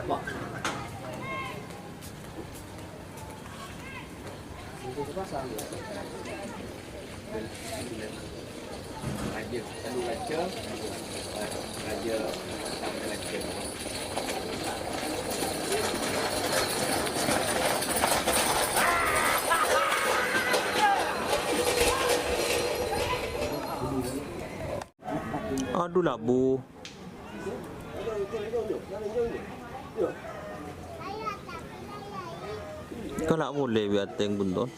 Pak. Itu pasang ya. Raja, selalu raja, raja sampai raja. Aduh labu. Kan tak boleh biar teng buntut.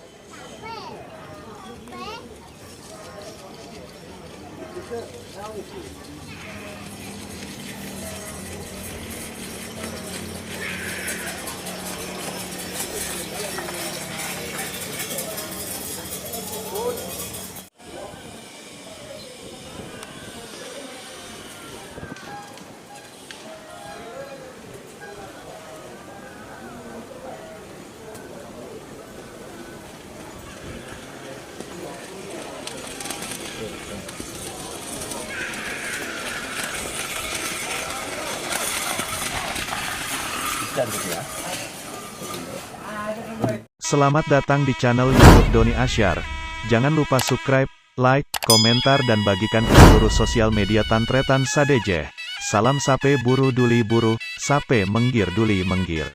Selamat datang di channel YouTube Doni Asyar. Jangan lupa subscribe, like, komentar dan bagikan ke seluruh sosial media Tantretan Sadejeh. Salam sape buru duli buru, sape menggir duli menggir.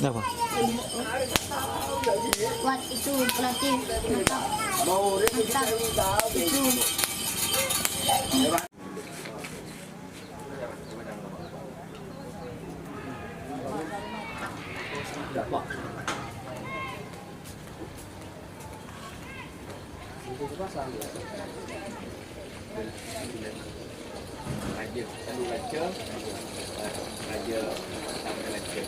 Apa? Buat itu pelatih mantap itu Pak. Itu pasang ya. Raja, selalu raja, raja sampai raja.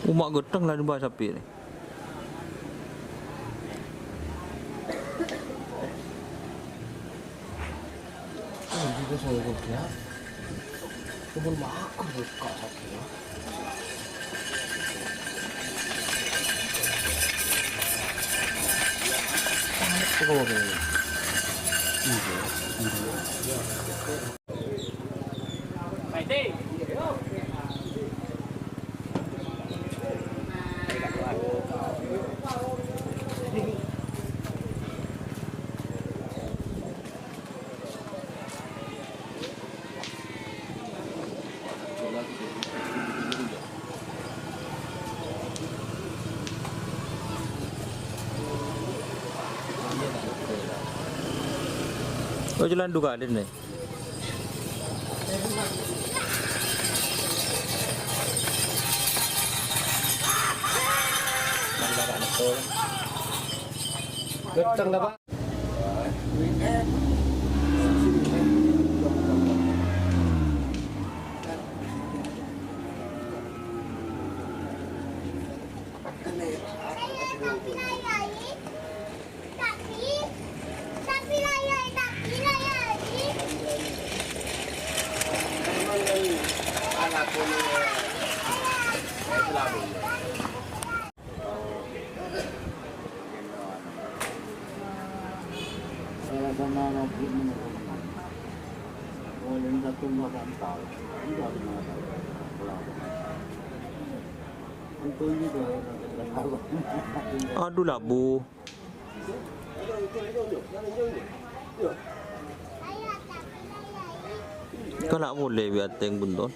Umak geteng lah di bawah sapi ni. Itu sungguhnya kebun makan buka sapi. Itu kau ni. Oh jalan duga ada ni. Getang dah Pak. Aduh lah bu. Kan tak boleh biar teng bunton.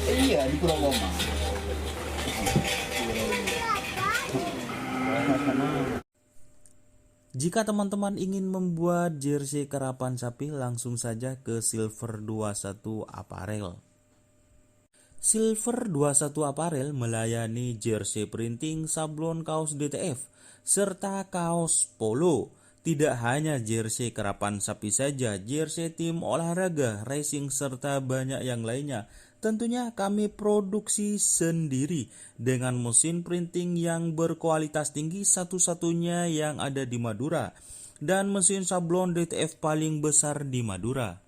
Iya, di Pulau Loma. Jika teman-teman ingin membuat jersey karapan sapi, langsung saja ke Silver 21 Apparel. Silver 21 Apparel melayani jersey printing, sablon kaos DTF, serta kaos polo. Tidak hanya jersey karapan sapi saja, jersey tim olahraga, racing, serta banyak yang lainnya. Tentunya kami produksi sendiri dengan mesin printing yang berkualitas tinggi, satu-satunya yang ada di Madura, dan mesin sablon DTF paling besar di Madura.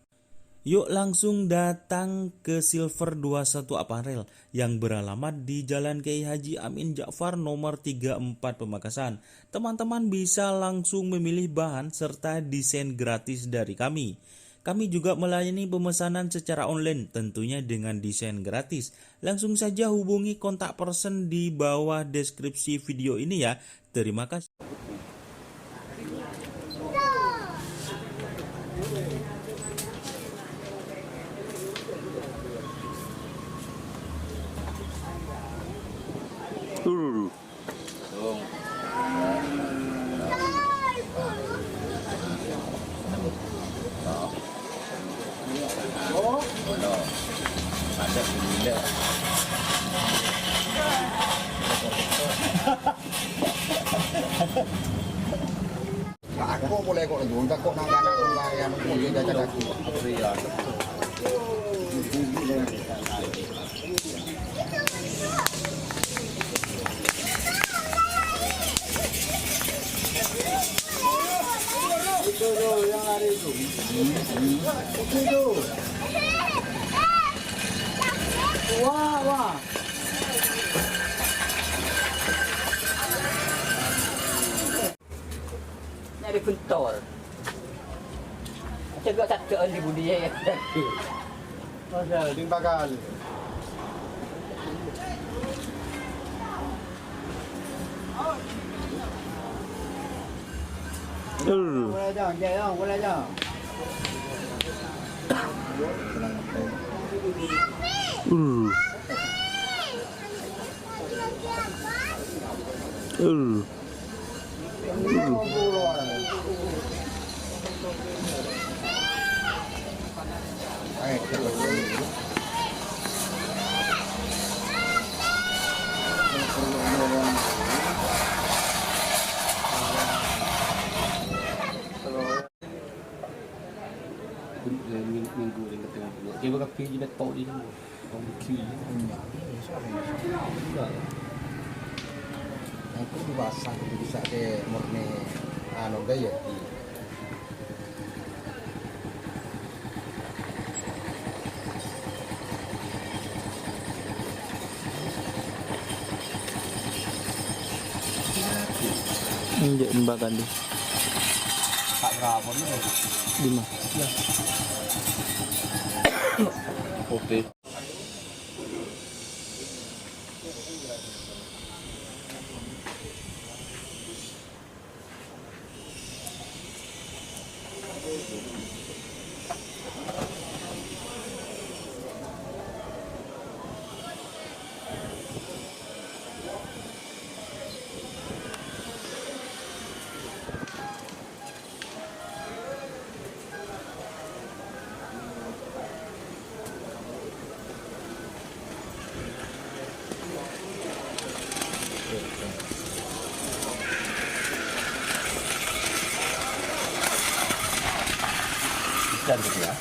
Yuk langsung datang ke Silver 21 Apparel yang beralamat di Jalan Kiai Haji Amin Ja'far nomor 34 Pamekasan. Teman-teman bisa langsung memilih bahan serta desain gratis dari kami. Kami juga melayani pemesanan secara online, tentunya dengan desain gratis. Langsung saja hubungi kontak person di bawah deskripsi video ini ya. Terima kasih. Aku boleh kok lu, enggak kok nang anak yang mungkin jajan aku. Iya. Itu yang hari itu. Itu. Wah. Nyari bentor. Cegak satean di budaya ya. Oke, ding bakal. Boleh jangan, jangan, boleh jangan. minggu yang ketengah dia bakal pergi betul di sini orang bukti Itu dibasah bisa ke murni anu gaya. Injek tembakan di. tak berapa nih Di mana? oke bisa gitu ya.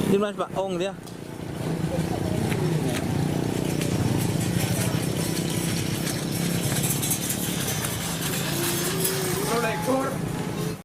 Di mana Pak? Ong dia.